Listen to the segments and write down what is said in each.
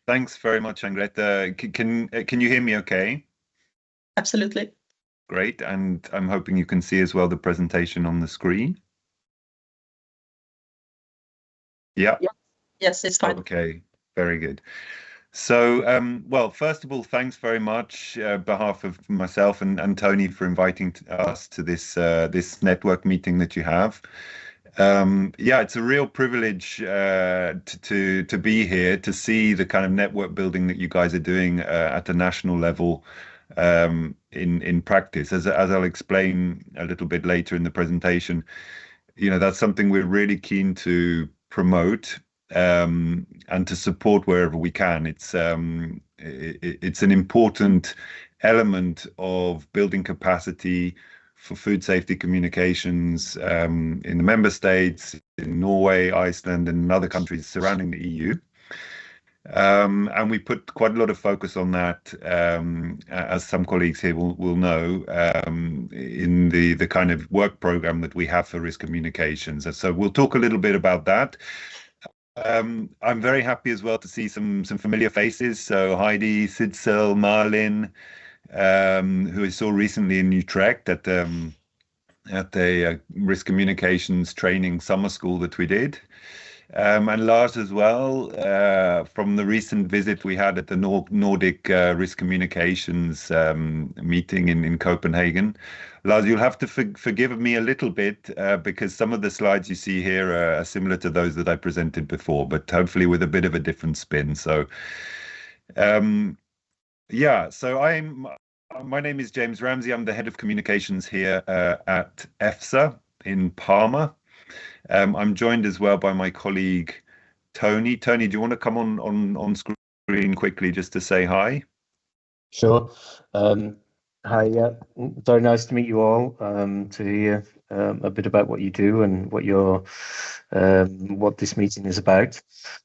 Thanks very much, Angreta. Can you hear me okay? Absolutely. Great, and I'm hoping you can see as well the presentation on the screen. Yeah. Yes, it's fine. Okay, very good. So, well, first of all, thanks very much behalf of myself and Tony for inviting us to this network meeting that you have. Yeah, it's a real privilege to be here to see the kind of network building that you guys are doing at a national level in practice. As I'll explain a little bit later in the presentation, that's something we're really keen to promote and to support wherever we can. It's an important element of building capacity for food safety communications in the member states, in Norway, Iceland, and other countries surrounding the EU. And we put quite a lot of focus on that, as some colleagues here will know, in the kind of work program that we have for risk communications. And so we'll talk a little bit about that. I'm very happy as well to see some familiar faces. So Heidi, Sidsel, Marlin, who I saw recently in Utrecht at a risk communications training summer school that we did. And Lars as well, from the recent visit we had at the Nordic Risk Communications meeting in Copenhagen. Lars, you'll have to forgive me a little bit because some of the slides you see here are similar to those that I presented before, but hopefully with a bit of a different spin. So, yeah, so my name is James Ramsey. I'm the head of communications here at EFSA in Parma. I'm joined as well by my colleague Tony. Tony, do you want to come on screen quickly just to say hi? Sure. Hi, yeah. Very nice to meet you all. To hear a bit about what you do and what this meeting is about.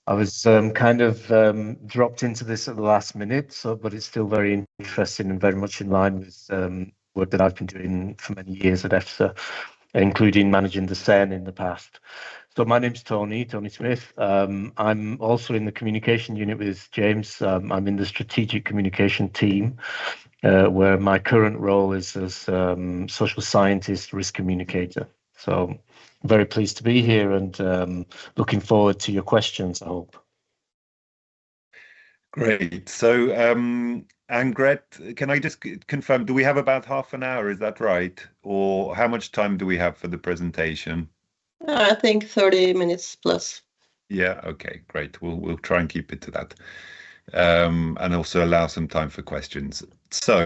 I was kind of dropped into this at the last minute, but it's still very interesting and very much in line with work that I've been doing for many years at EFSA, including managing the SEN in the past. So my name's Tony Smith. I'm also in the communication unit with James. I'm in the strategic communication team, where my current role is as social scientist risk communicator. So very pleased to be here and looking forward to your questions, I hope. Great. So, Angret, can I just confirm, do we have about half an hour? Is that right? Or how much time do we have for the presentation? I think 30 minutes plus. Yeah, okay, great. We'll try and keep it to that. And also allow some time for questions. So,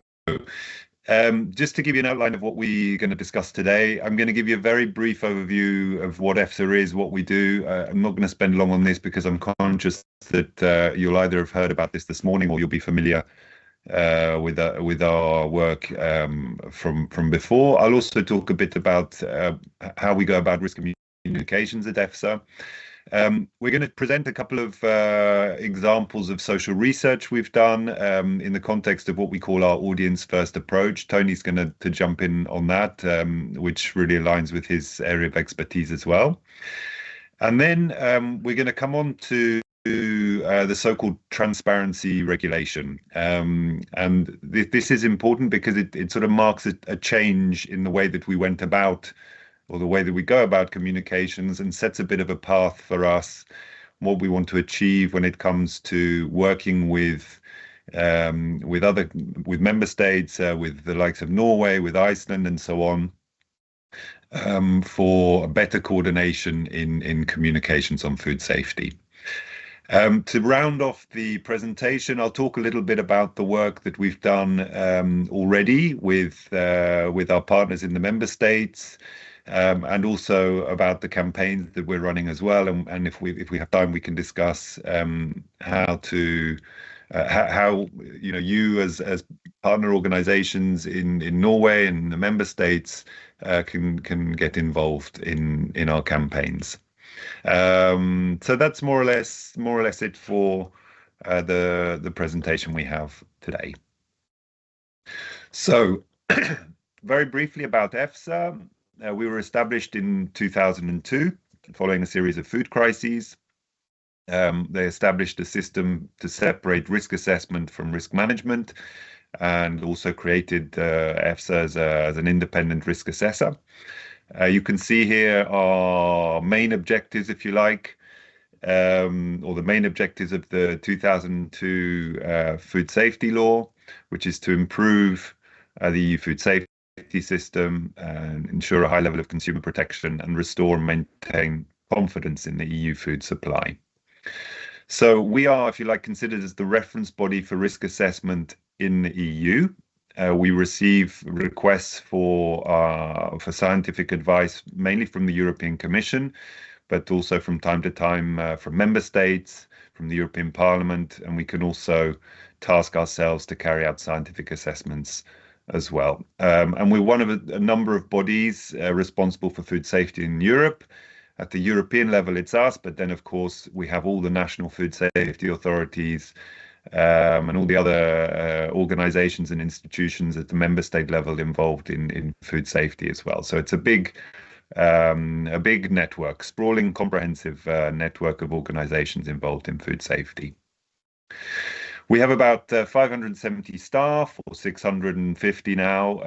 just to give you an outline of what we're going to discuss today, I'm going to give you a very brief overview of what EFSA is, what we do. I'm not going to spend long on this because I'm conscious that you'll either have heard about this morning or you'll be familiar with our work from before. I'll also talk a bit about how we go about risk communications at EFSA. We're going to present a couple of examples of social research we've done in the context of what we call our audience first approach. Tony's going to jump in on that, which really aligns with his area of expertise as well. And then we're going to come on to the so-called transparency regulation. And this is important because it sort of marks a change in the way that we went about, or the way that we go about communications, and sets a bit of a path for us, what we want to achieve when it comes to working with member states, with the likes of Norway, with Iceland, and so on, for better coordination in communications on food safety. To round off the presentation, I'll talk a little bit about the work that we've done already with our partners in the member states. And also about the campaigns that we're running as well, and if we have time, we can discuss how you as partner organizations in Norway and the member states can get involved in our campaigns. So that's more or less it for the presentation we have today. So very briefly about EFSA. We were established in 2002 following a series of food crises. They established a system to separate risk assessment from risk management, and also created EFSA as an independent risk assessor. You can see here our main objectives, if you like, or the main objectives of the 2002 food safety law, which is to improve the EU food safety system and ensure a high level of consumer protection and restore and maintain confidence in the EU food supply. So we are, if you like, considered as the reference body for risk assessment in the EU. We receive requests for scientific advice, mainly from the European Commission, but also from time to time from member states, from the European Parliament, and we can also task ourselves to carry out scientific assessments as well. And we're one of a number of bodies responsible for food safety in Europe. At the European level, it's us, but then, of course, we have all the national food safety authorities and all the other organizations and institutions at the member state level involved in food safety as well. So it's a big network, sprawling, comprehensive network of organizations involved in food safety. We have about 570 staff, or 650 now,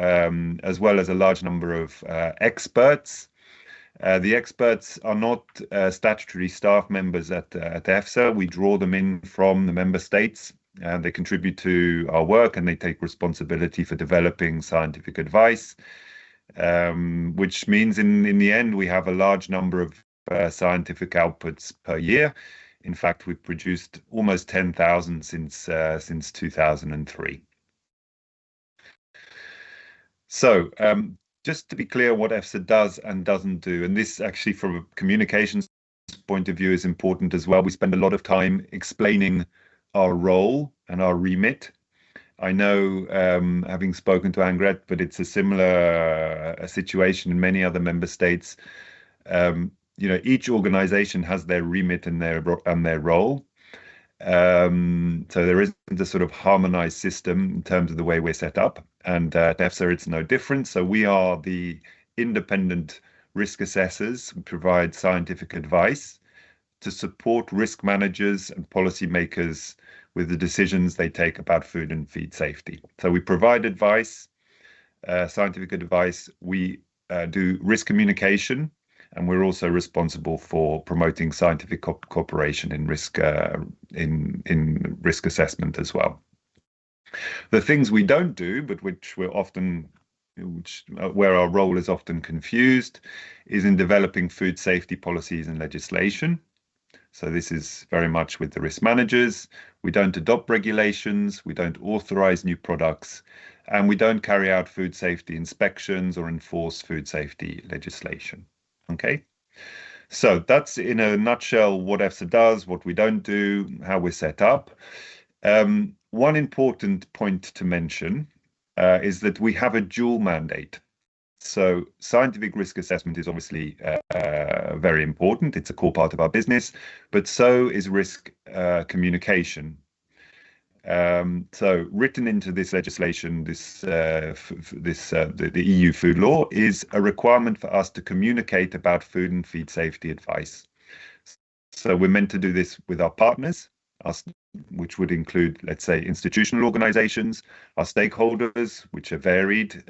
as well as a large number of experts. The experts are not statutory staff members at EFSA. We draw them in from the member states, and they contribute to our work, and they take responsibility for developing scientific advice, which means in the end we have a large number of scientific outputs per year. In fact, we've produced almost 10,000 since 2003. So just to be clear what EFSA does and doesn't do, and this actually from a communications point of view is important as well. We spend a lot of time explaining our role and our remit. I know, having spoken to Angret, but it's a similar situation in many other member states. Each organization has their remit and their role. So there isn't a sort of harmonized system in terms of the way we're set up, and at EFSA it's no different. So we are the independent risk assessors who provide scientific advice to support risk managers and policymakers with the decisions they take about food and feed safety. So we provide advice, scientific advice. We do risk communication, and we're also responsible for promoting scientific cooperation in risk assessment as well. The things we don't do, but where our role is often confused, is in developing food safety policies and legislation. So this is very much with the risk managers. We don't adopt regulations, we don't authorize new products, and we don't carry out food safety inspections or enforce food safety legislation. Okay, so that's in a nutshell what EFSA does, what we don't do, how we're set up. One important point to mention is that we have a dual mandate. So scientific risk assessment is obviously very important. It's a core part of our business, but so is risk communication. So written into this legislation, the EU food law, is a requirement for us to communicate about food and feed safety advice. So we're meant to do this with our partners, which would include, let's say, institutional organizations, our stakeholders, which are varied,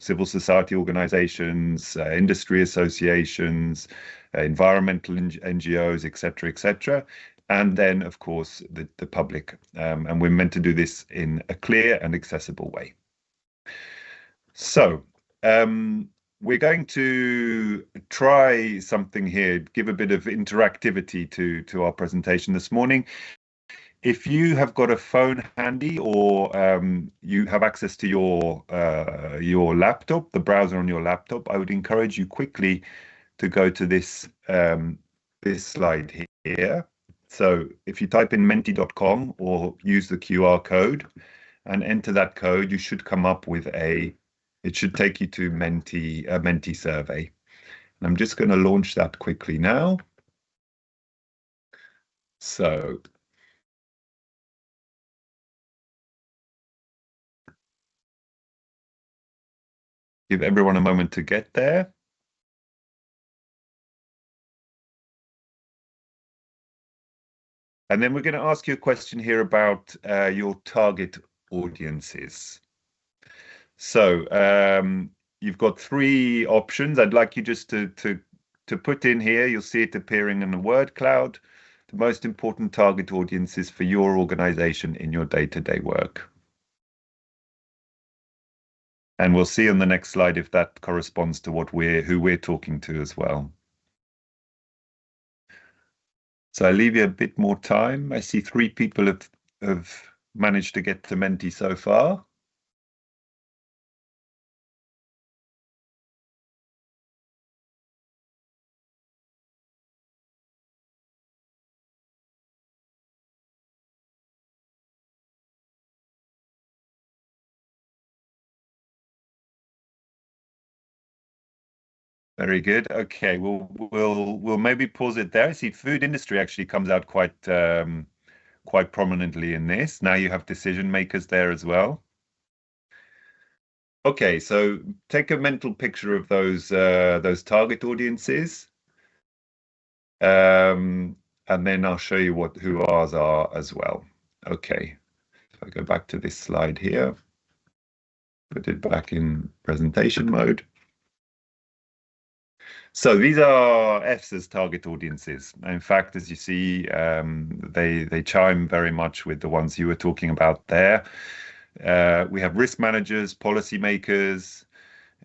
civil society organizations, industry associations, environmental NGOs, etc., and then, of course, the public. And we're meant to do this in a clear and accessible way. So we're going to try something here, give a bit of interactivity to our presentation this morning. If you have got a phone handy, or you have access to your laptop, the browser on your laptop, I would encourage you quickly to go to this slide here. So if you type in menti.com or use the QR code and enter that code, you should come up with it should take you to a Menti survey. And I'm just going to launch that quickly now. So give everyone a moment to get there. And then we're going to ask you a question here about your target audiences. So you've got 3 options. I'd like you just to put in here, you'll see it appearing in the word cloud, the most important target audiences for your organization in your day-to-day work. And we'll see on the next slide if that corresponds to who we're talking to as well. So I'll leave you a bit more time. I see 3 people have managed to get to Menti so far. Very good. Okay, we'll maybe pause it there. I see food industry actually comes out quite prominently in this. Now you have decision makers there as well. Okay, so take a mental picture of those target audiences, and then I'll show you who ours are as well. Okay, if I go back to this slide here, put it back in presentation mode. So these are EFSA's target audiences. In fact, as you see, they chime very much with the ones you were talking about there. We have risk managers, policymakers,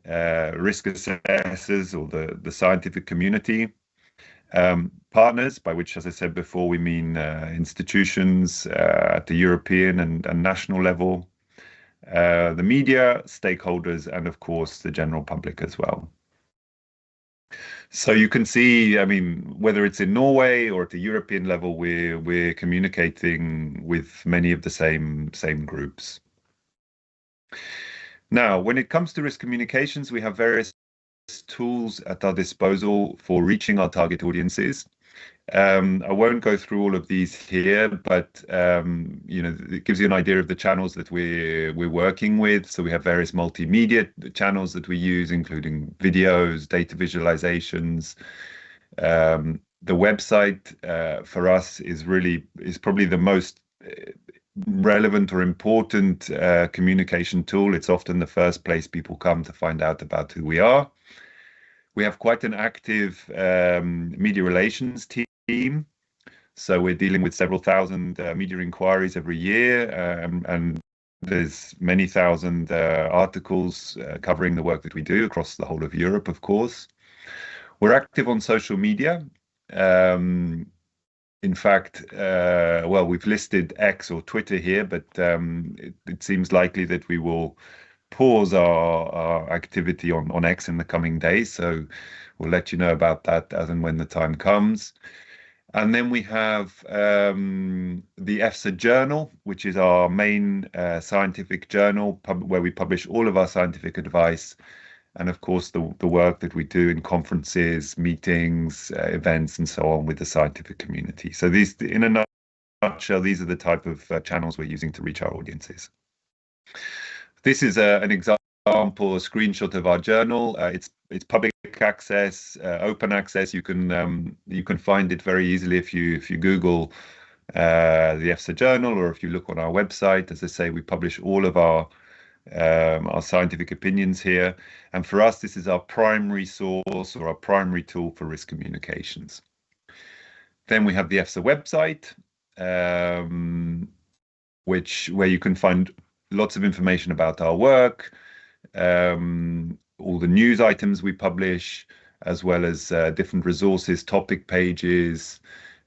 risk assessors, or the scientific community, partners, by which, as I said before, we mean institutions at the European and national level, the media, stakeholders, and of course, the general public as well. So you can see, I mean, whether it's in Norway or at the European level, we're communicating with many of the same groups. Now, when it comes to risk communications, we have various tools at our disposal for reaching our target audiences. I won't go through all of these here, but you know, it gives you an idea of the channels that we're working with. So we have various multimedia channels that we use, including videos, data visualizations. The website for us is probably the most relevant or important communication tool. It's often the first place people come to find out about who we are. We have quite an active media relations team. So we're dealing with several thousand media inquiries every year, and there's many thousand articles covering the work that we do across the whole of Europe, of course. We're active on social media. In fact, well, we've listed X or Twitter here, but it seems likely that we will pause our activity on X in the coming days. So we'll let you know about that as and when the time comes. And then we have the EFSA journal, which is our main scientific journal where we publish all of our scientific advice, and of course the work that we do in conferences, meetings, events, and so on with the scientific community. So these, in a nutshell, these are the type of channels we're using to reach our audiences. This is an example, a screenshot of our journal. It's public access, open access. You can find it very easily if you Google the EFSA journal, or if you look on our website. As I say, we publish all of our scientific opinions here, and for us this is our primary source or our primary tool for risk communications. Then we have the EFSA website, where you can find lots of information about our work, all the news items we publish, as well as different resources, topic pages,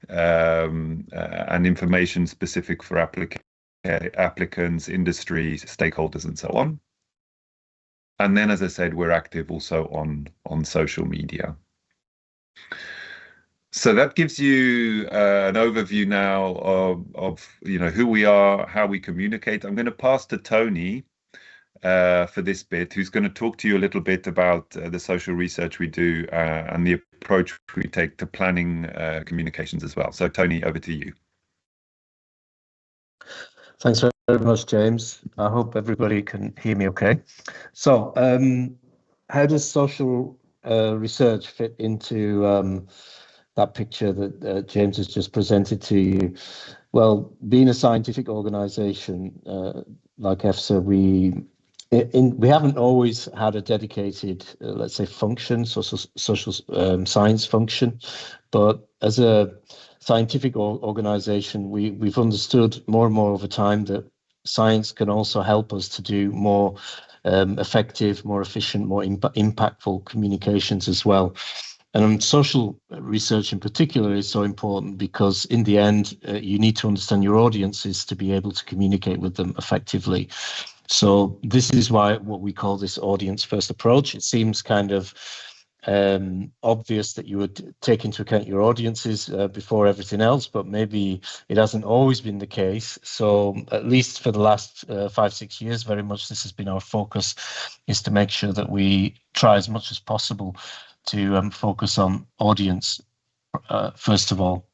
and information specific for applicants, industry, stakeholders, and so on. And then, as I said, we're active also on social media. So that gives you an overview now of you know, who we are, how we communicate. I'm going to pass to Tony for this bit, who's going to talk to you a little bit about the social research we do and the approach we take to planning communications as well. So Tony, over to you. Thanks very much, James. I hope everybody can hear me okay. So how does social research fit into that picture that James has just presented to you. Well, being a scientific organisation like EFSA, we haven't always had a dedicated, let's say, function, social science function, but as a scientific organisation, we've understood more and more over time that science can also help us to do more effective, more efficient, more impactful communications as well. And social research in particular is so important because in the end, you need to understand your audiences to be able to communicate with them effectively. So this is why what we call this audience first approach. It seems kind of obvious that you would take into account your audiences before everything else, but maybe it hasn't always been the case. So at least for the last 5-6 years, very much this has been our focus, is to make sure that we try as much as possible to focus on audience first of all.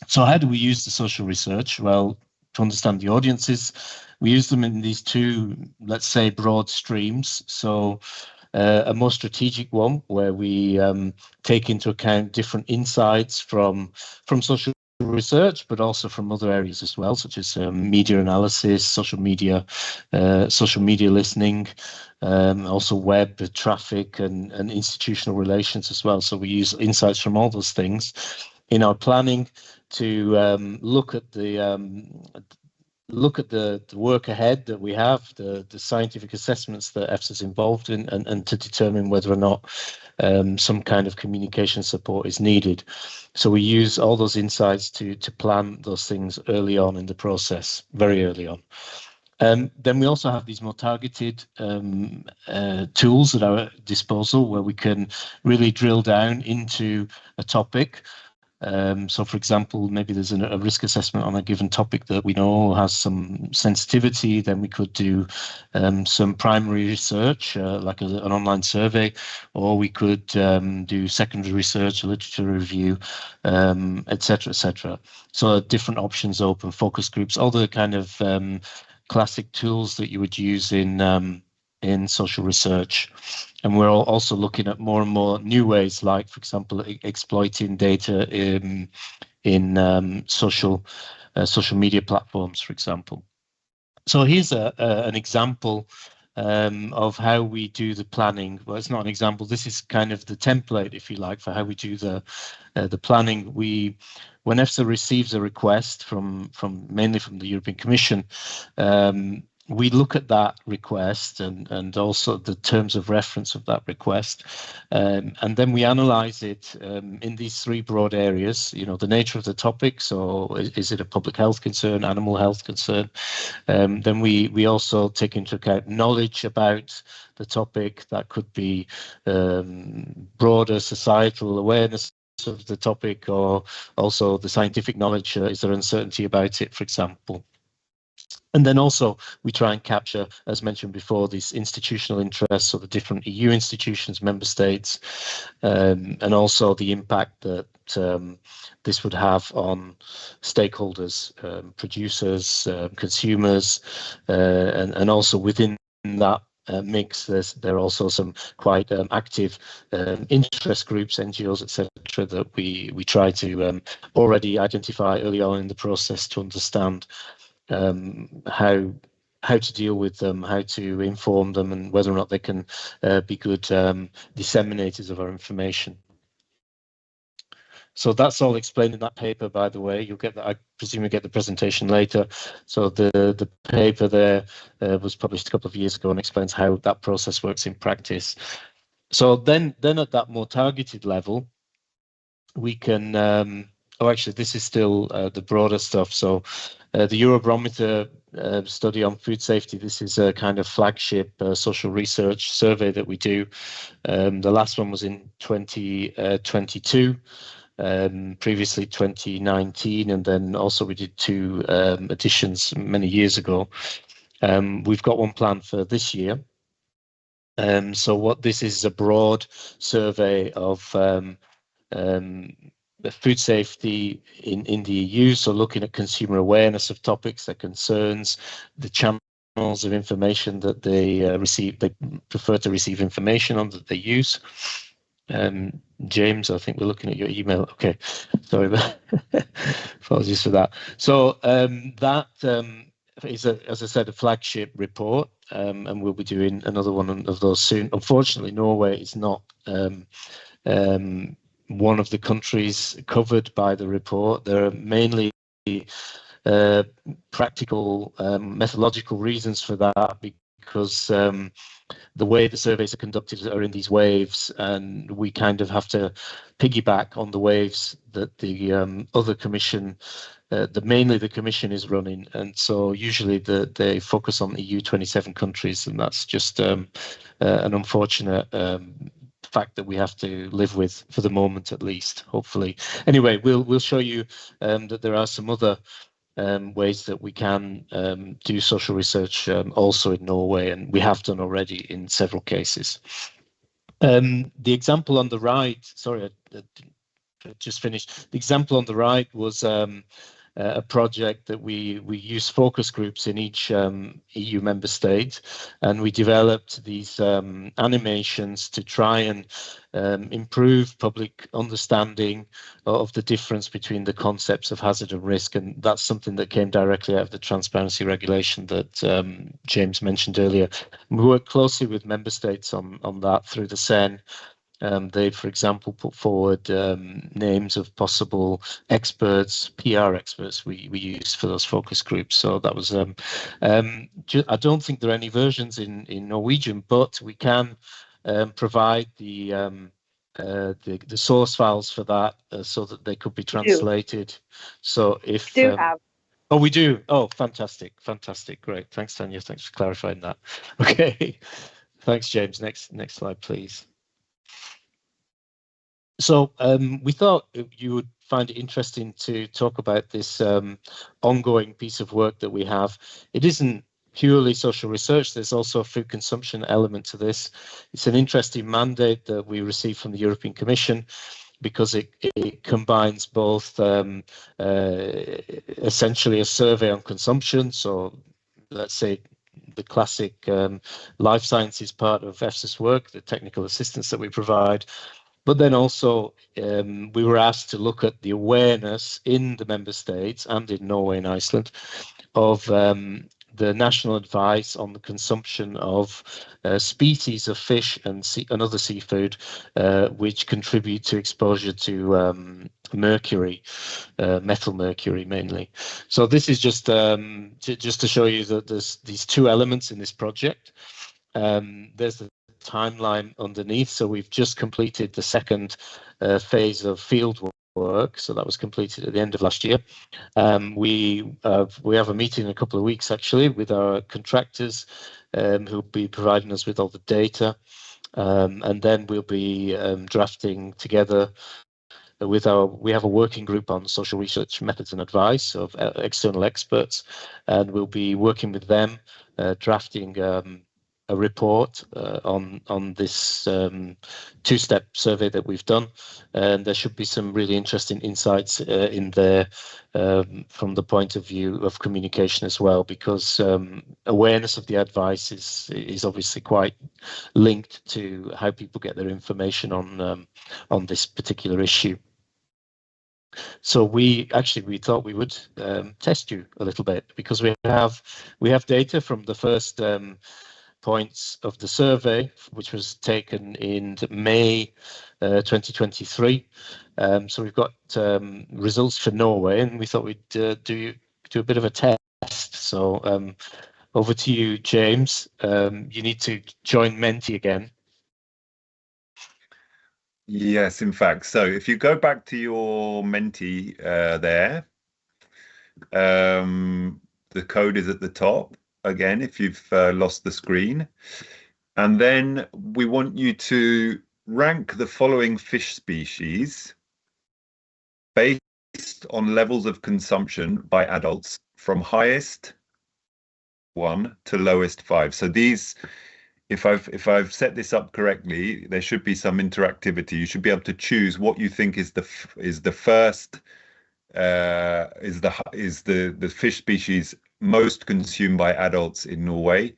So how do we use the social research? Well, to understand the audiences, we use them in these two, let's say, broad streams. So a more strategic one where we take into account different insights from social research, but also from other areas as well, such as media analysis, social media listening, also web traffic and institutional relations as well. So we use insights from all those things in our planning to look at the work ahead that we have, the scientific assessments that EFSA is involved in, and to determine whether or not some kind of communication support is needed. So we use all those insights to plan those things early on in the process, very early on. Then we also have these more targeted tools at our disposal where we can really drill down into a topic. So, for example, maybe there's a risk assessment on a given topic that we know has some sensitivity. Then we could do some primary research, like an online survey, or we could do secondary research, a literature review, etc., etc. So different options open, focus groups, all the kind of classic tools that you would use in social research. And we're also looking at more and more new ways, like, for example, exploiting data in social media platforms, for example. So here's an example of how we do the planning. Well, it's not an example. This is kind of the template, if you like, for how we do the planning. When EFSA receives a request mainly from the European Commission, we look at that request and also the terms of reference of that request, and then we analyze it in these three broad areas. You know, the nature of the topic. So is it a public health concern, animal health concern? Then we also take into account knowledge about the topic. That could be broader societal awareness of the topic, or also the scientific knowledge. Is there uncertainty about it, for example? And then also we try and capture, as mentioned before, these institutional interests of the different EU institutions, member states, and also the impact that this would have on stakeholders, producers, consumers, and also within that mix, there are also some quite active interest groups, NGOs, etc., that we try to already identify early on in the process to understand how to deal with them, how to inform them, and whether or not they can be good disseminators of our information. So that's all explained in that paper, by the way. You'll get that. I presume you get the presentation later. So the paper there was published a couple of years ago and explains how that process works in practice. So then at that more targeted level, we can. Oh, actually, this is still the broader stuff. So the Eurobarometer study on food safety, this is a kind of flagship social research survey that we do. The last one was in 2022, previously 2019, and then also we did two editions many years ago. We've got one planned for this year. So what this is a broad survey of food safety in the EU, so looking at consumer awareness of topics, their concerns, the channels of information that they receive, they prefer to receive information on, that they use. James, I think we're looking at your email. Okay, sorry, apologies for that. So that is, as I said, a flagship report, and we'll be doing another one of those soon. Unfortunately, Norway is not one of the countries covered by the report. There are mainly practical, methodological reasons for that, because the way the surveys are conducted are in these waves, and we kind of have to piggyback on the waves that the other commission, mainly the commission, is running. And so usually they focus on EU 27 countries, and that's just an unfortunate fact that we have to live with for the moment, at least, hopefully. Anyway, we'll show you that there are some other ways that we can do social research also in Norway, and we have done already in several cases. The example on the right, sorry, I just finished. The example on the right was a project that we use focus groups in each EU member state, and we developed these animations to try and improve public understanding of the difference between the concepts of hazard and risk. And that's something that came directly out of the transparency regulation that James mentioned earlier. We work closely with member states on that through the SEN. They, for example, put forward names of possible experts, PR experts we use for those focus groups. So that was, I don't think there are any versions in Norwegian, but we can provide the source files for that so that they could be translated. So if oh, we do. Oh, fantastic, great. Thanks, Tanya. Thanks for clarifying that. Okay, thanks, James. Next slide, please. So we thought you would find it interesting to talk about this ongoing piece of work that we have. It isn't purely social research. There's also a food consumption element to this. It's an interesting mandate that we received from the European Commission, because it combines both essentially a survey on consumption. So let's say the classic life sciences part of EFSA's work, the technical assistance that we provide. But then also we were asked to look at the awareness in the member states and in Norway and Iceland of the national advice on the consumption of species of fish and other seafood which contribute to exposure to mercury, methyl mercury mainly. So this is just to show you that there's these two elements in this project. There's the timeline underneath. So we've just completed the second phase of field work. So that was completed at the end of last year. We have a meeting in a couple of weeks actually with our contractors who'll be providing us with all the data, and then we'll be drafting together with we have a working group on social research methods and advice of external experts, and we'll be working with them drafting a report on this two-step survey that we've done, and there should be some really interesting insights in there from the point of view of communication as well, because awareness of the advice is obviously quite linked to how people get their information on this particular issue. So we thought we would test you a little bit, because we have data from the first points of the survey, which was taken in May 2023. So we've got results for Norway, and we thought we'd do a bit of a test. So over to you, James. You need to join Menti again. Yes, in fact. So if you go back to your Menti there, the code is at the top. Again, if you've lost the screen, and then we want you to rank the following fish species based on levels of consumption by adults from highest 1 to lowest 5. So these, if I've set this up correctly, there should be some interactivity. You should be able to choose what you think is the first the fish species most consumed by adults in Norway,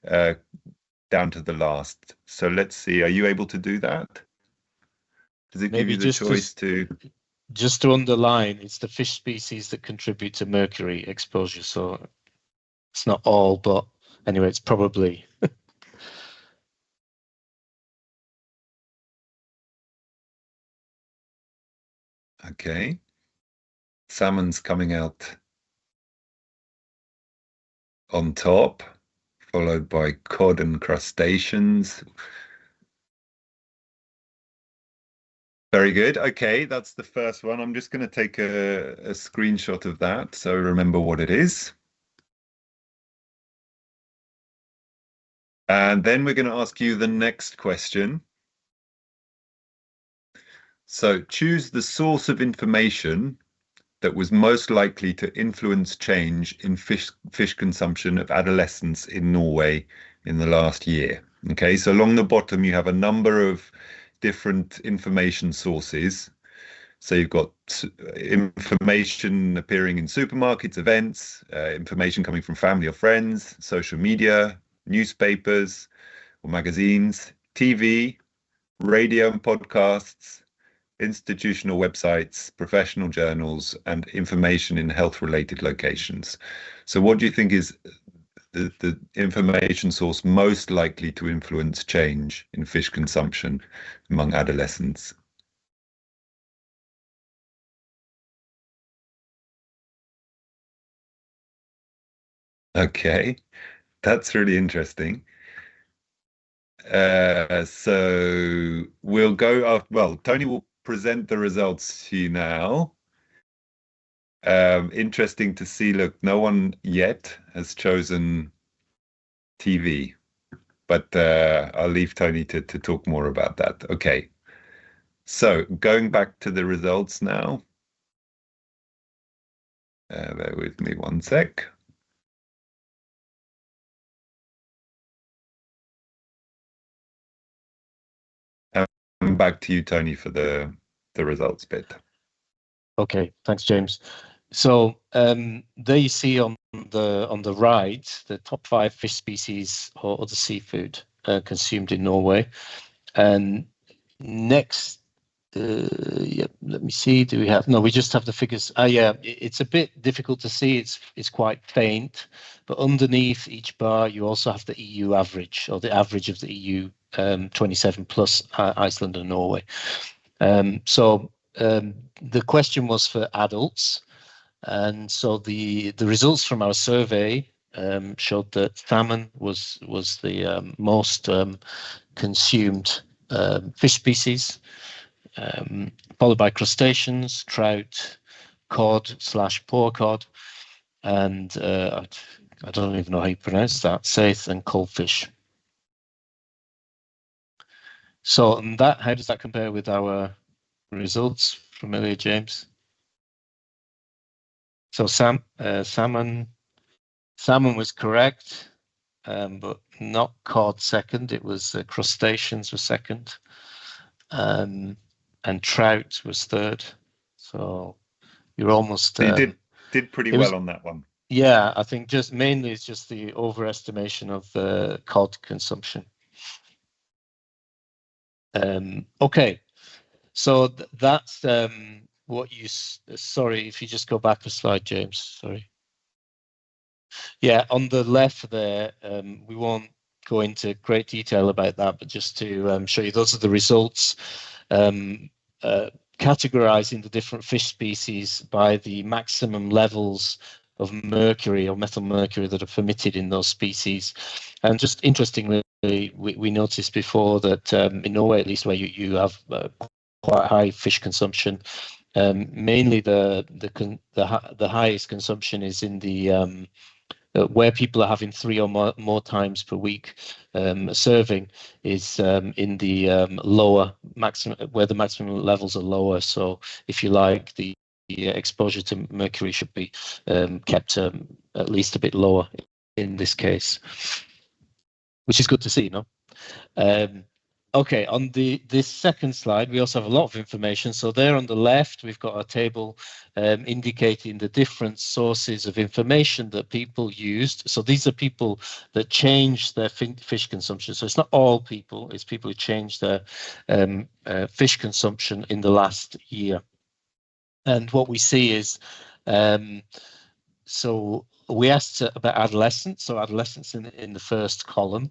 down to the last. So let's see, are you able to do that? Does it give Maybe you the just choice to? Just to underline, it's the fish species that contribute to mercury exposure. So it's not all, but anyway, it's probably. Okay. Salmon's coming out on top, followed by cod and crustaceans. Very good. Okay, that's the first one. I'm just going to take a screenshot of that so remember what it is. And then we're going to ask you the next question. So choose the source of information that was most likely to influence change in fish consumption of adolescents in Norway in the last year. Okay, so along the bottom you have a number of different information sources. So you've got information appearing in supermarkets, events, information coming from family or friends, social media, newspapers or magazines, TV, radio and podcasts, institutional websites, professional journals, and information in health-related locations. So what do you think is the information source most likely to influence change in fish consumption among adolescents? Okay, that's really interesting. So we'll go off. Well, Tony will present the results to you now. Interesting to see. Look, no one yet has chosen TV, but I'll leave Tony to talk more about that. Okay. So going back to the results now. Bear with me one sec. Back to you, Tony, for the results bit. Okay, thanks, James. So there you see on the right the top 5 fish species or other seafood consumed in Norway. And next, yeah, let me see. Do we have? No, we just have the figures. Yeah, it's a bit difficult to see. It's quite faint, but underneath each bar you also have the EU average, or the average of the EU 27 plus Iceland and Norway. So the question was for adults, and so the results from our survey showed that salmon was the most consumed fish species, followed by crustaceans, trout, cod/poor cod, and I don't even know how you pronounce that, saithe and coalfish. So how does that compare with our results? Familiar, James? So salmon was correct, but not cod second. It was crustaceans were second, and trout was third. So you're almost. So you did pretty well on that one. Yeah, I think mainly it's just the overestimation of the cod consumption. Okay, so that's what you. Sorry, if you just go back a slide, James. Sorry. Yeah, on the left there, we won't go into great detail about that, but just to show you, those are the results, categorizing the different fish species by the maximum levels of mercury or methyl mercury that are permitted in those species. And just interestingly, we noticed before that in Norway, at least, where you have quite high fish consumption, mainly the highest consumption is in the where people are having 3 or more times per week serving is in the lower maximum, where the maximum levels are lower. So if you like, the exposure to mercury should be kept at least a bit lower in this case, which is good to see, no? Okay, on this second slide, we also have a lot of information. So there on the left, we've got a table indicating the different sources of information that people used. So these are people that changed their fish consumption. So it's not all people, it's people who changed their fish consumption in the last year. And what we see is, so we asked about adolescents, so adolescents in the first column,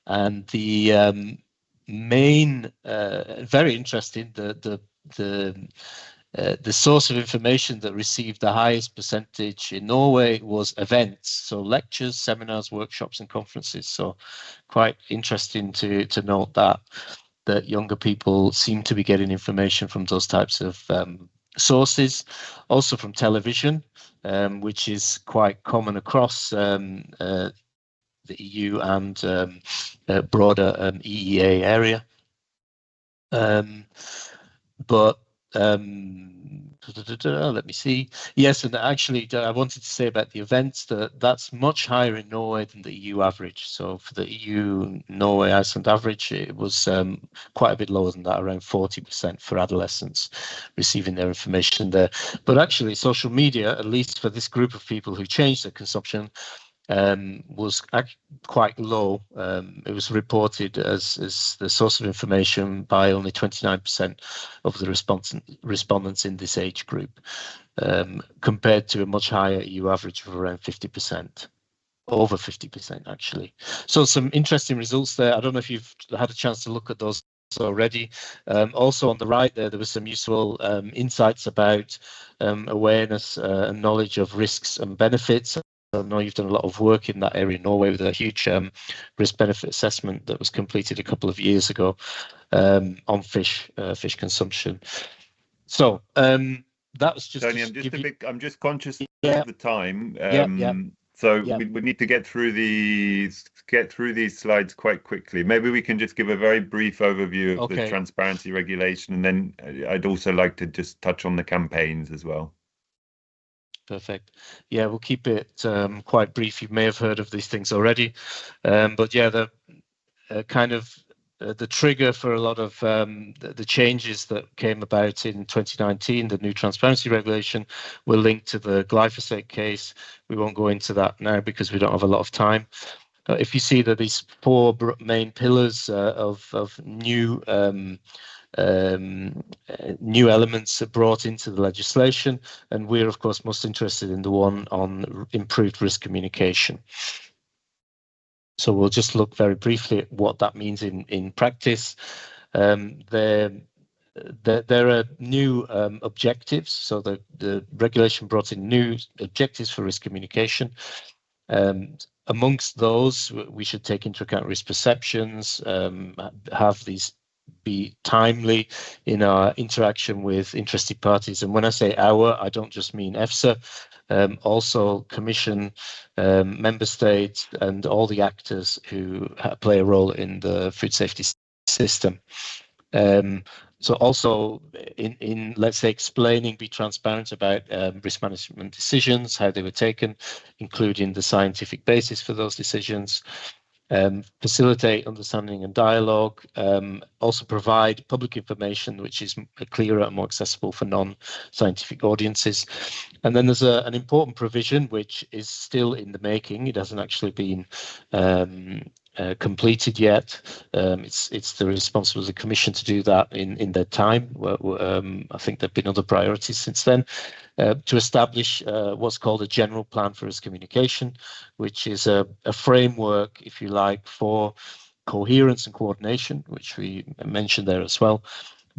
and the main, very interesting, the source of information that received the highest percentage in Norway was events, so lectures, seminars, workshops, and conferences. So quite interesting to note that younger people seem to be getting information from those types of sources, also from television, which is quite common across the EU and broader EEA area. But let me see. Yes, and actually, I wanted to say about the events that's much higher in Norway than the EU average. So for the EU, Norway, Iceland average, it was quite a bit lower than that, around 40% for adolescents receiving their information there. But actually, social media, at least for this group of people who changed their consumption, was quite low. It was reported as the source of information by only 29% of the respondents in this age group, compared to a much higher EU average of around 50%, over 50% actually. So some interesting results there. I don't know if you've had a chance to look at those already. Also on the right there was some useful insights about awareness and knowledge of risks and benefits. I know you've done a lot of work in that area in Norway with a huge risk-benefit assessment that was completed a couple of years ago on fish consumption. So that was just. Tony, I'm just conscious of the time. So we need to get through these slides quite quickly. Maybe we can just give a very brief overview of the transparency regulation, and then I'd also like to just touch on the campaigns as well. Perfect. Yeah, we'll keep it quite brief. You may have heard of these things already, but yeah, the kind of the trigger for a lot of the changes that came about in 2019, the new transparency regulation, were linked to the glyphosate case. We won't go into that now because we don't have a lot of time. If you see that these four main pillars of new elements are brought into the legislation, and we're of course most interested in the one on improved risk communication. So we'll just look very briefly at what that means in practice. There are new objectives. So the regulation brought in new objectives for risk communication. Amongst those, we should take into account risk perceptions, have these be timely in our interaction with interested parties. And when I say our, I don't just mean EFSA, also Commission, member states, and all the actors who play a role in the food safety system. So also in let's say explaining, be transparent about risk management decisions, how they were taken, including the scientific basis for those decisions. Facilitate understanding and dialogue, also provide public information which is clearer and more accessible for non-scientific audiences. And then there's an important provision which is still in the making. It hasn't actually been completed yet. It's the responsibility of the Commission to do that in their time. I think there have been other priorities since then. To establish what's called a general plan for risk communication, which is a framework, if you like, for coherence and coordination, which we mentioned there as well,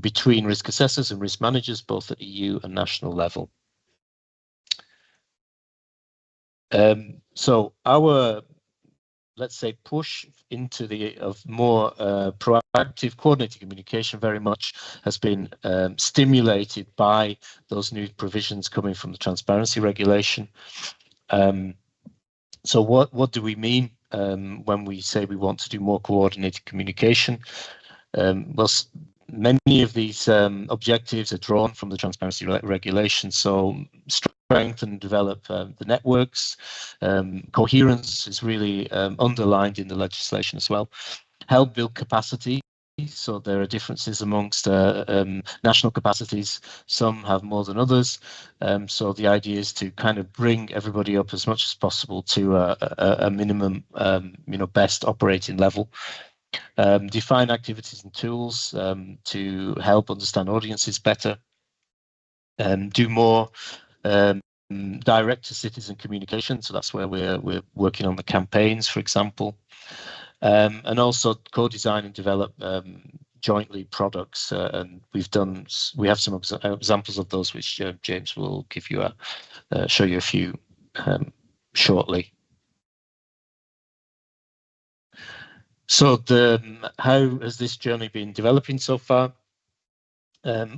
between risk assessors and risk managers, both at EU and national level. So our, let's say, push into the more proactive coordinated communication very much has been stimulated by those new provisions coming from the transparency regulation. So what do we mean when we say we want to do more coordinated communication? Well, many of these objectives are drawn from the transparency regulation. So strengthen and develop the networks. Coherence is really underlined in the legislation as well. Help build capacity So there are differences amongst national capacities. Some have more than others. So the idea is to kind of bring everybody up as much as possible to a minimum, best operating level. Define activities and tools to help understand audiences better. Do more direct to citizen communication. So that's where we're working on the campaigns, for example. And also co-design and develop jointly products, and we have some examples of those, which James will give you show you a few shortly. So how has this journey been developing so far?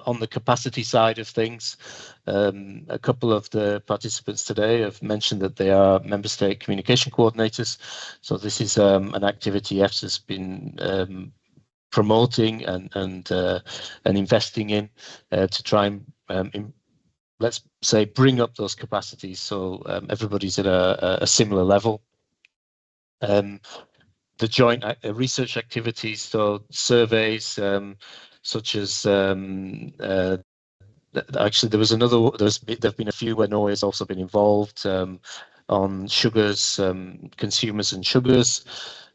On the capacity side of things, a couple of the participants today have mentioned that they are member state communication coordinators. So this is an activity EFSA's been promoting and investing in to try and let's say bring up those capacities so everybody's at a similar level. The joint research activities, so surveys such as actually there've been a few where Norway has also been involved on sugars, consumers and sugars,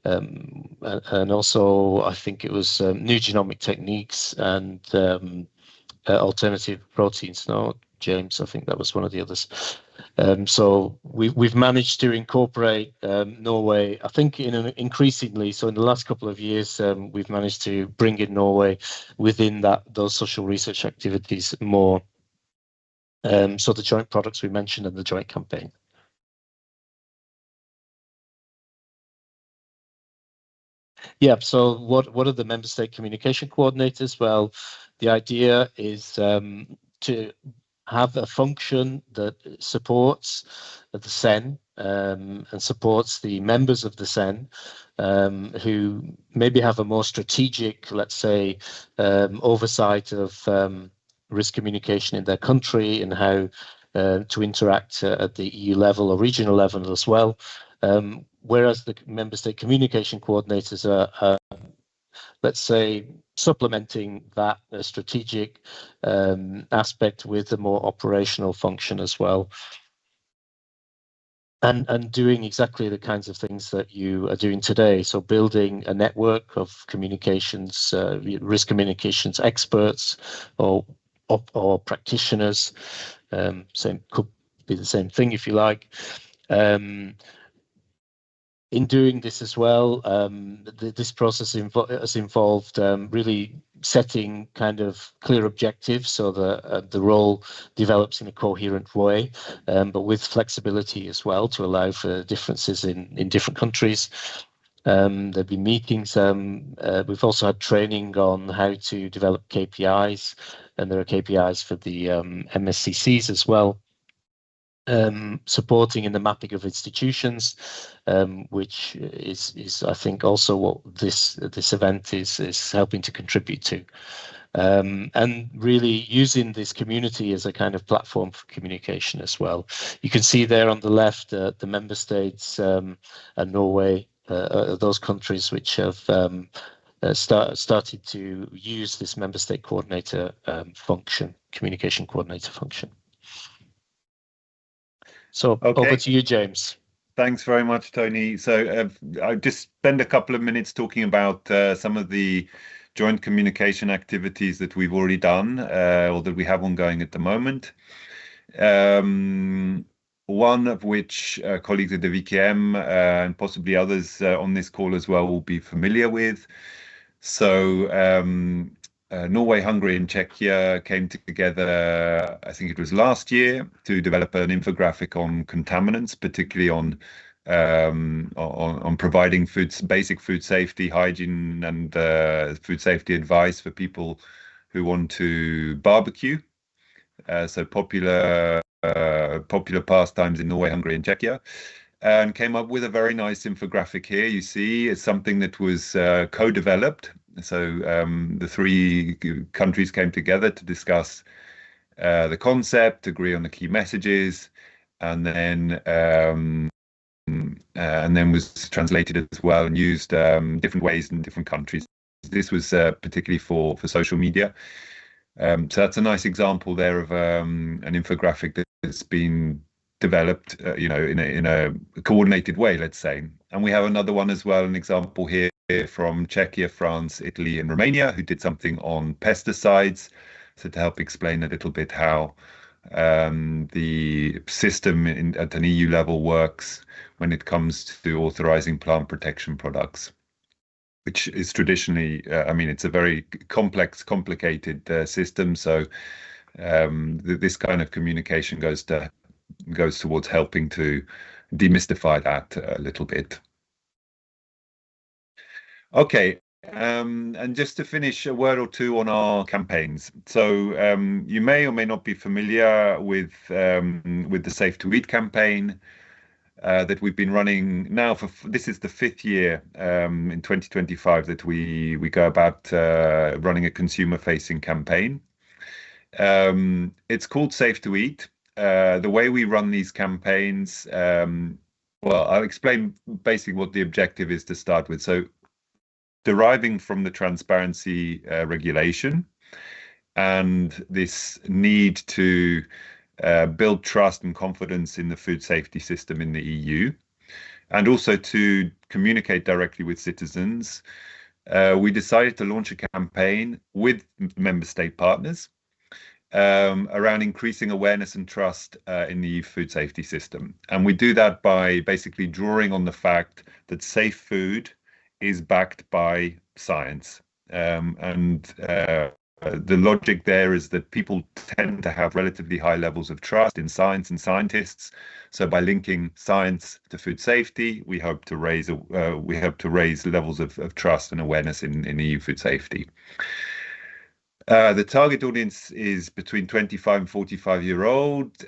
and also I think it was new genomic techniques and alternative proteins. No, James, I think that was one of the others. So we've managed to incorporate Norway, I think, increasingly. So in the last couple of years, we've managed to bring in Norway within those social research activities more. So the joint products we mentioned and the joint campaign. Yeah. So what are the member state communication coordinators? Well, the idea is to have a function that supports the SEN and supports the members of the SEN who maybe have a more strategic, let's say, oversight of risk communication in their country and how to interact at the EU level or regional level as well. Whereas the member state communication coordinators are let's say, supplementing that strategic aspect with a more operational function as well. And doing exactly the kinds of things that you are doing today. So building a network of communications, risk communications experts or practitioners. Could be the same thing if you like. In doing this as well, this process has involved really setting kind of clear objectives so that the role develops in a coherent way, but with flexibility as well to allow for differences in different countries. There'll be meetings. We've also had training on how to develop KPIs, and there are KPIs for the MSCCs as well. Supporting in the mapping of institutions, which is I think also what this event is helping to contribute to, and really using this community as a kind of platform for communication as well. You can see there on the left the member states and Norway, those countries which have started to use this member state coordinator function, communication coordinator function. So over to you, James. Thanks very much, Tony. So I'll just spend a couple of minutes talking about some of the joint communication activities that we've already done or that we have ongoing at the moment. One of which colleagues at the VKM and possibly others on this call as well will be familiar with. So Norway, Hungary and Czechia came together, I think it was last year, to develop an infographic on contaminants, particularly on providing basic food safety, hygiene and food safety advice for people who want to barbecue. So popular pastimes in Norway, Hungary and Czechia. And came up with a very nice infographic here. You see, it's something that was co-developed. So the three countries came together to discuss the concept, agree on the key messages, and then was translated as well and used different ways in different countries this was particularly for social media. So that's a nice example there of an infographic that's been developed, in a coordinated way, let's say. And we have another one as well, an example here from Czechia, France, Italy, and Romania, who did something on pesticides. So to help explain a little bit how the system at an EU level works when it comes to authorizing plant protection products, which is traditionally, it's a very complex, complicated system. So this kind of communication goes towards helping to demystify that a little bit. Okay, and just to finish, a word or two on our campaigns. So you may or may not be familiar with the Safe to Eat campaign that we've been running now this is the 5th year in 2025 that we go about running a consumer-facing campaign. It's called Safe to Eat. The way we run these campaigns, well, I'll explain basically what the objective is to start with. So deriving from the transparency regulation and this need to build trust and confidence in the food safety system in the EU, and also to communicate directly with citizens, we decided to launch a campaign with member state partners around increasing awareness and trust in the EU food safety system. And we do that by basically drawing on the fact that safe food is backed by science. The logic there is that people tend to have relatively high levels of trust in science and scientists. So by linking science to food safety, we hope to raise levels of trust and awareness in EU food safety. The target audience is between 25 and 45-year-old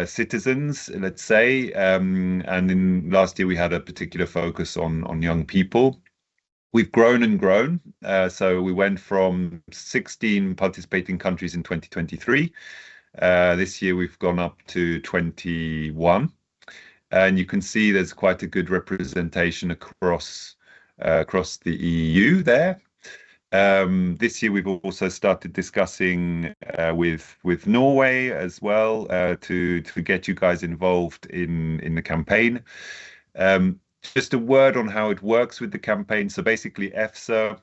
citizens, let's say. And in last year, we had a particular focus on young people. We've grown and grown. So we went from 16 participating countries in 2023. This year, we've gone up to 21. And you can see there's quite a good representation across the EU there. This year, we've also started discussing with Norway as well to get you guys involved in the campaign. Just a word on how it works with the campaign. So basically, EFSA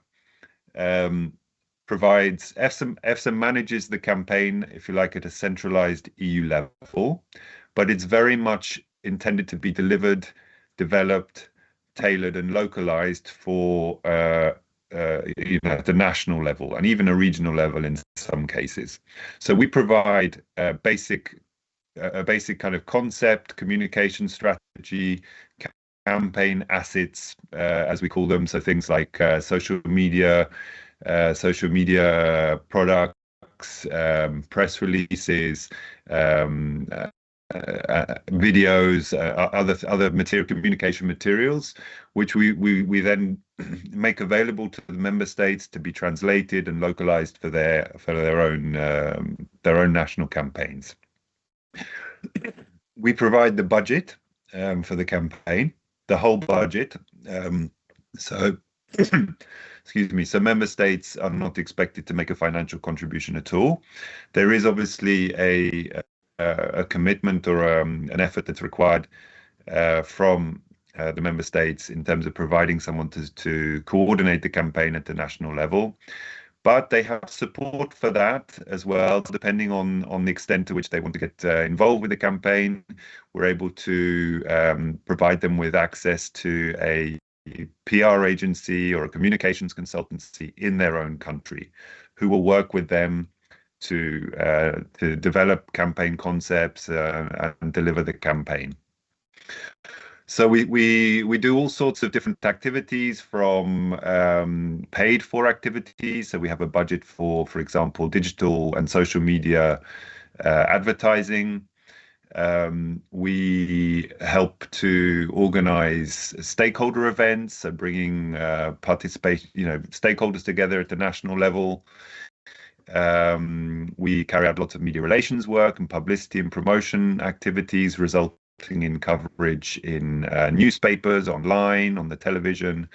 manages the campaign, if you like, at a centralized EU level, but it's very much intended to be delivered, developed, tailored, and localized for at the national level and even a regional level in some cases. So we provide a basic kind of concept, communication strategy, campaign assets, as we call them. So things like social media products, press releases, videos, other communication materials, which we then make available to the member states to be translated and localized for their own national campaigns. We provide the budget for the campaign, the whole budget. So excuse me. So member states are not expected to make a financial contribution at all. There is obviously a commitment or an effort that's required from the member states in terms of providing someone to coordinate the campaign at the national level. But they have support for that as well, depending on the extent to which they want to get involved with the campaign. We're able to provide them with access to a PR agency or a communications consultancy in their own country, who will work with them to develop campaign concepts and deliver the campaign. So we do all sorts of different activities, from paid for activities. So we have a budget for example, digital and social media advertising. We help to organize stakeholder events, so bringing stakeholders together at the national level. We carry out lots of media relations work and publicity and promotion activities, resulting in coverage in newspapers, online, on the television.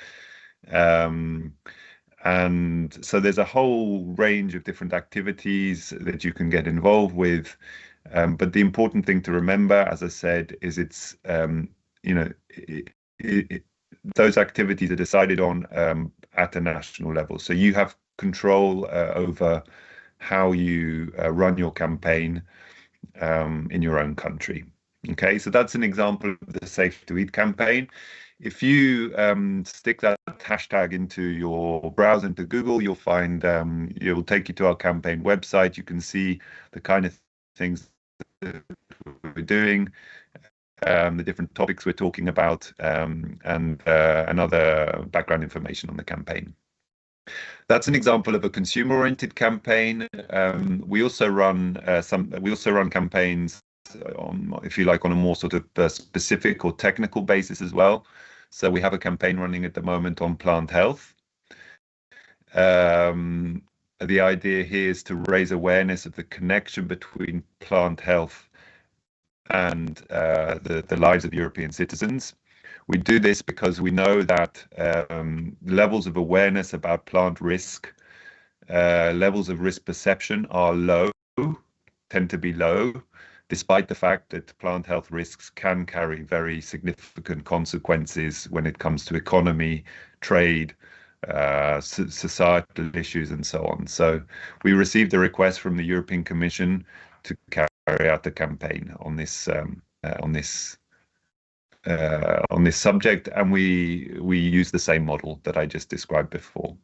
And so there's a whole range of different activities that you can get involved with. But the important thing to remember, as I said, is it's, those activities are decided on at a national level. So you have control over how you run your campaign in your own country. Okay, so that's an example of the Safe to Eat campaign. If you stick that hashtag into your browser, into Google, you'll find, it will take you to our campaign website. You can see the kind of things that we're doing, the different topics we're talking about, and other background information on the campaign. That's an example of a consumer-oriented campaign. We also run campaigns on, if you like, on a more sort of specific or technical basis as well. So we have a campaign running at the moment on plant health. The idea here is to raise awareness of the connection between plant health and the lives of European citizens. We do this because we know that levels of awareness about plant risk, levels of risk perception are low, tend to be low, despite the fact that plant health risks can carry very significant consequences when it comes to economy, trade, societal issues, and so on. So we received a request from the European Commission to carry out a campaign on this subject, and we use the same model that I just described before.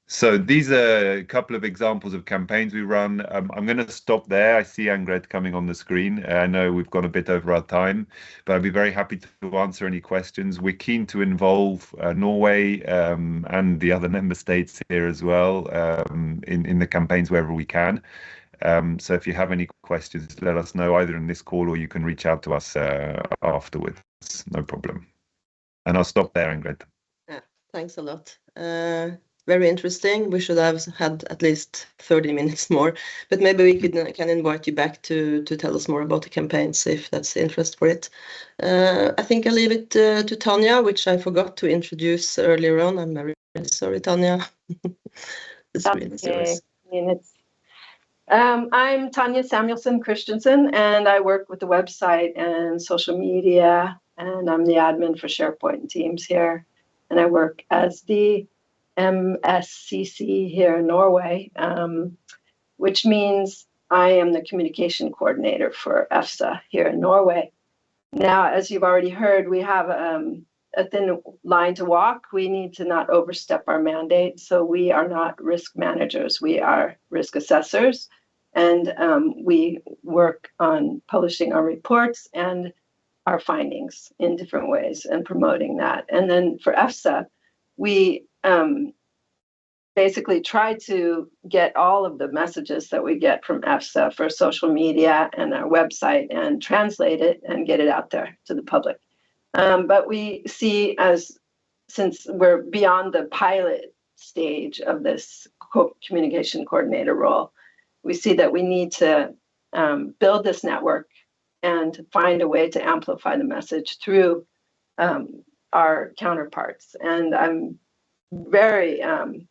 So these are a couple of examples of campaigns we run. I'm going to stop there. I see Angred coming on the screen. I know we've gone a bit over our time, but I'd be very happy to answer any questions. We're keen to involve Norway and the other member states here as well in the campaigns wherever we can. So if you have any questions, let us know either in this call or you can reach out to us afterwards. No problem. And I'll stop there, Angred. Yeah, thanks a lot. Very interesting. We should have had at least 30 minutes more, but maybe we can invite you back to tell us more about the campaigns if that's the interest for it. I think I'll leave it to Tanya, which I forgot to introduce earlier on. I'm very sorry, Tanya. This really is yours. I'm Tanya Samuelson Christensen, and I work with the website and social media, and I'm the admin for SharePoint and Teams here, and I work as the MSCC here in Norway, which means I am the communication coordinator for EFSA here in Norway. Now, as you've already heard, we have a thin line to walk. We need to not overstep our mandate. So we are not risk managers. We are risk assessors. And we work on publishing our reports and our findings in different ways and promoting that. And then for EFSA, we basically try to get all of the messages that we get from EFSA for social media and our website and translate it and get it out there to the public. But we see, since we're beyond the pilot stage of this communication coordinator role, we see that we need to build this network and find a way to amplify the message through our counterparts. And I'm very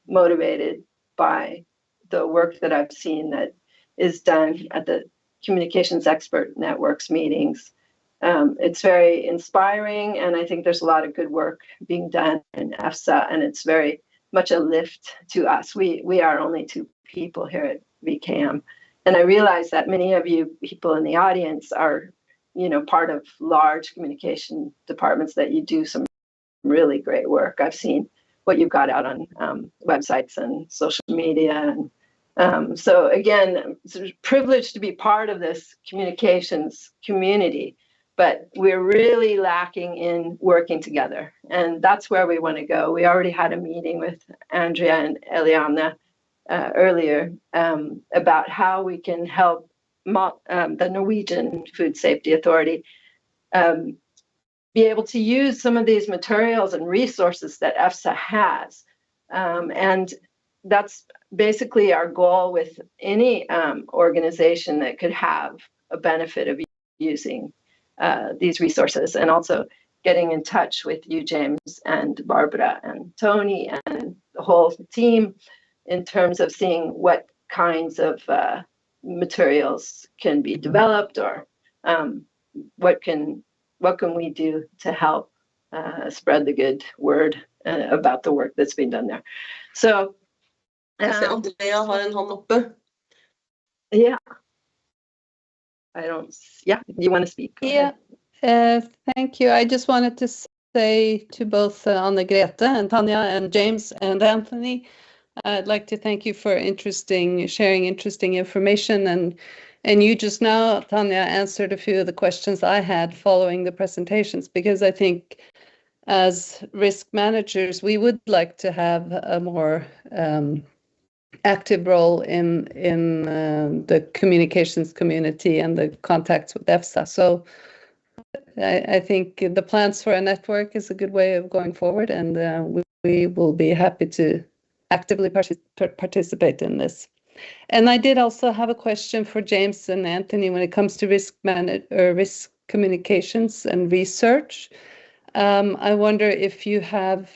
motivated by the work that I've seen that is done at the Communications Expert Networks meetings. It's very inspiring, and I think there's a lot of good work being done in EFSA, and it's very much a lift to us. We are only 2 people here at VKM, and I realize that many of you people in the audience are, part of large communication departments that you do some really great work. I've seen what you've got out on websites and social media, and so again, it's a privilege to be part of this communications community. But we're really lacking in working together, and that's where we want to go. We already had a meeting with Andrea and Eliana earlier about how we can help the Norwegian Food Safety Authority be able to use some of these materials and resources that EFSA has. And that's basically our goal with any organization that could have a benefit of using these resources, and also getting in touch with you, James, and Barbara, and Tony, and the whole team in terms of seeing what kinds of materials can be developed, or what can we do to help spread the good word about the work that's been done there. So Jeg ser Andrea har en hånd oppe. yeah, you want to speak? Yeah, thank you. I just wanted to say to both Anne-Grete and Tanya and James and Anthony, I'd like to thank you for sharing interesting information, and you just now, Tanya, answered a few of the questions I had following the presentations, because I think as risk managers, we would like to have a more active role in the communications community and the contacts with EFSA. So I think the plans for a network is a good way of going forward, and we will be happy to actively participate in this. And I did also have a question for James and Anthony when it comes to risk communications and research. I wonder if you have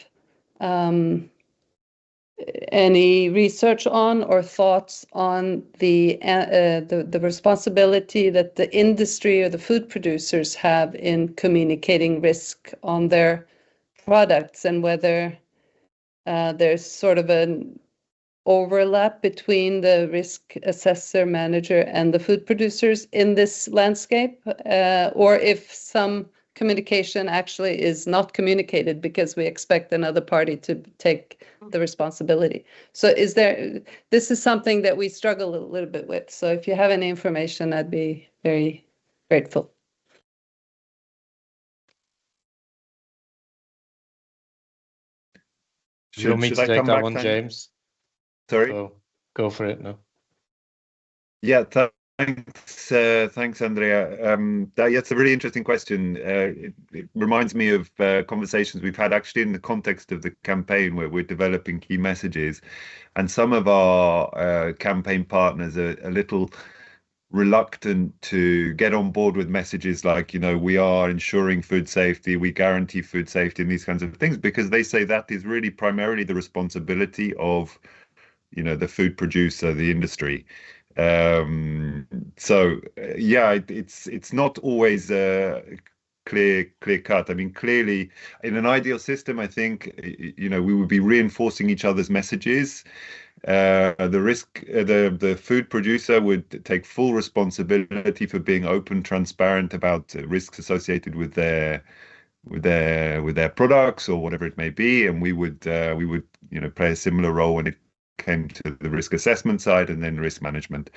any research on or thoughts on the responsibility that the industry or the food producers have in communicating risk on their products, and whether there's sort of an overlap between the risk assessor manager and the food producers in this landscape, or if some communication actually is not communicated because we expect another party to take the responsibility. So this is something that we struggle a little bit with. So if you have any information, I'd be very grateful. You want me to take that one, James? Sorry? So go for it now. Yeah, thanks, Andrea. It's a really interesting question. It reminds me of conversations we've had actually in the context of the campaign, where we're developing key messages, and some of our campaign partners are a little reluctant to get on board with messages like, we are ensuring food safety, we guarantee food safety, and these kinds of things, because they say that is really primarily the responsibility of the food producer, the industry. It's not always clear cut. I mean, clearly, in an ideal system, I think we would be reinforcing each other's messages. The food producer would take full responsibility for being open, transparent about risks associated with their products or whatever it may be, and we would play a similar role when it came to the risk assessment side and then risk management.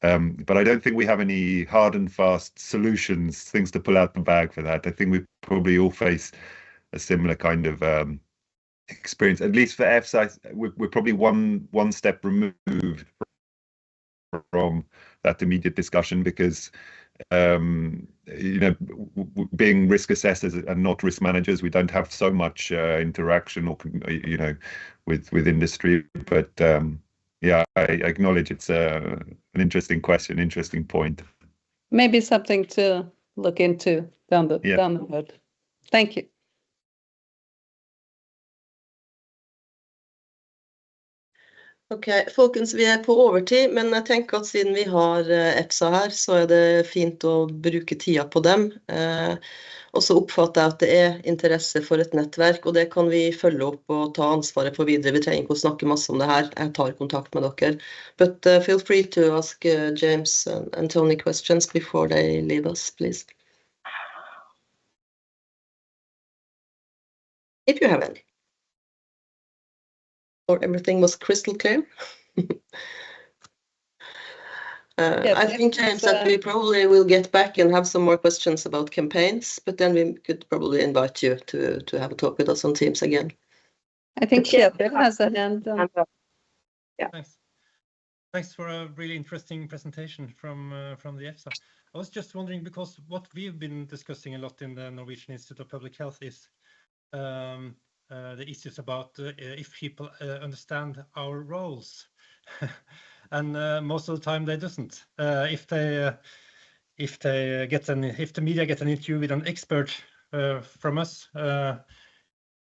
But I don't think we have any hard and fast solutions, things to pull out the bag for that. I think we probably all face a similar kind of experience. At least for EFSA, we're probably one step removed from that immediate discussion, because being risk assessors and not risk managers, we don't have so much interaction or with industry. But I acknowledge it's an interesting question, interesting point. Maybe something to look into down the road. Thank you. Ok, folkens, vi på overtid, men jeg tenker at siden vi har EFSA her, så det fint å bruke tida på dem. Og så oppfatter jeg at det interesse for et nettverk, og det kan vi følge opp og ta ansvaret for videre. Vi trenger ikke å snakke masse om det her, jeg tar kontakt med dere. But feel free to ask James and Tony questions before they leave us, please. If you have any. Or everything was crystal clear. I think, James, that we probably will get back and have some more questions about campaigns, but then we could probably invite you to have a talk with us on Teams again. I think Kjetil has a hand. Yeah. Thanks for a really interesting presentation from the EFSA. I was just wondering, because what we've been discussing a lot in the Norwegian Institute of Public Health is the issues about if people understand our roles, and most of the time they doesn't. If the media get an interview with an expert from us,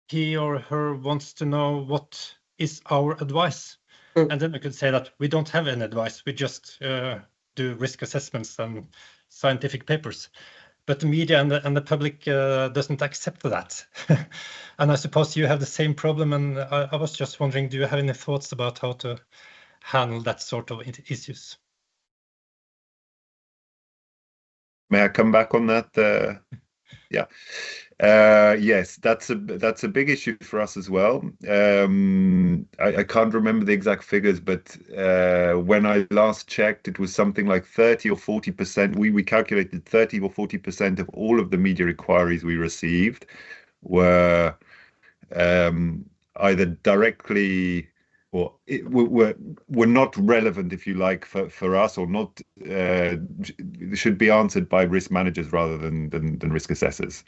he or her wants to know what is our advice. And then we could say that we don't have any advice. We just do risk assessments and scientific papers. But the media and the public doesn't accept that. And I suppose you have the same problem. And I was just wondering, do you have any thoughts about how to handle that sort of issues? May I come back on that? Yeah. Yes, that's a big issue for us as well. I can't remember the exact figures, but when I last checked, it was something like 30 or 40%. We calculated 30 or 40% of all of the media inquiries we received were either directly or were not relevant, if you like, for us, or not should be answered by risk managers rather than risk assessors.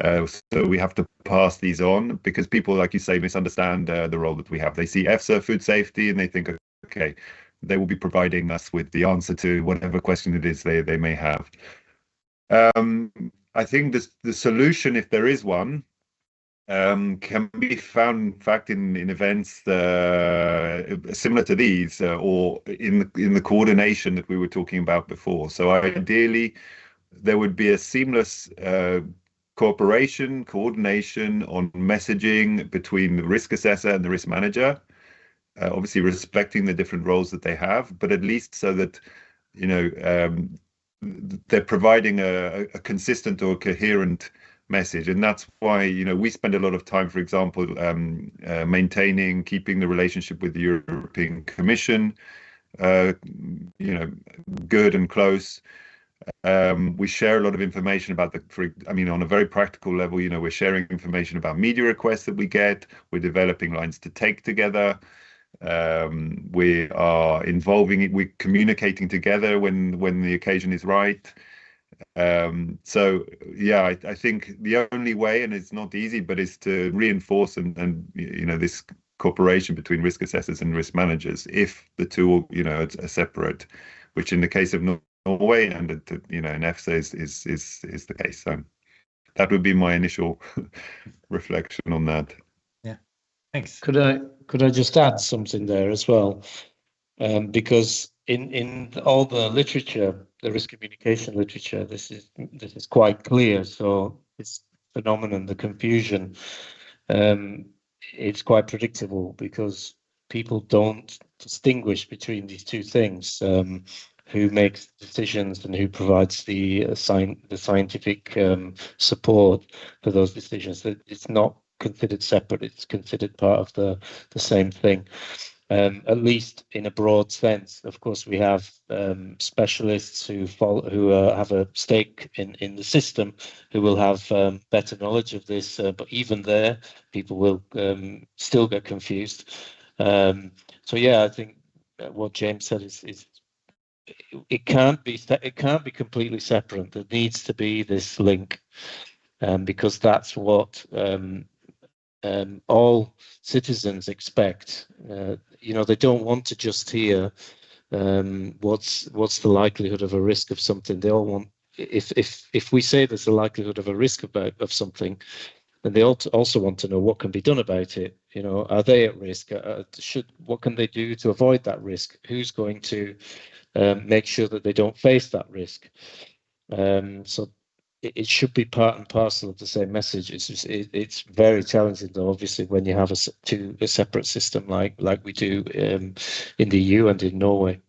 So we have to pass these on because people, like you say, misunderstand the role that we have. They see EFSA, food safety, and they think, okay, they will be providing us with the answer to whatever question it is they may have. I think the solution, if there is one, can be found, in fact, in events similar to these, or in the coordination that we were talking about before. So ideally, there would be a seamless coordination on messaging between the risk assessor and the risk manager, obviously respecting the different roles that they have, but at least so that, you know, they're providing a consistent or coherent message. And that's why, you know, we spend a lot of time, for example, keeping the relationship with the European Commission, you know, good and close. We share a lot of information about on a very practical level, you know, we're sharing information about media requests that we get. We're developing lines to take together. We are we're communicating together when the occasion is right. So yeah, I think the only way, and it's not easy, but is to reinforce and you know, this cooperation between risk assessors and risk managers, if the two, you know, are separate, which in the case of Norway and you know, in EFSA is the case. So that would be my initial reflection on that. Yeah, thanks. Could I just add something there as well? Because in all the literature, the risk communication literature, this is quite clear. So this phenomenon, the confusion, it's quite predictable because people don't distinguish between these two things. Who makes decisions and who provides the scientific support for those decisions. It's not considered separate, it's considered part of the same thing. At least in a broad sense. Of course, we have specialists who have a stake in the system, who will have better knowledge of this. But even there, people will still get confused. So yeah, I think what James said is it can't be completely separate. There needs to be this link, because that's what all citizens expect. You know, they don't want to just hear what's the likelihood of a risk of something. They all want, if we say there's a likelihood of a risk of something, then they also want to know what can be done about it. You know, are they at risk? What can they do to avoid that risk? Who's going to make sure that they don't face that risk? So it should be part and parcel of the same message. It's very challenging, though, obviously, when you have a separate system like we do in the EU and in Norway.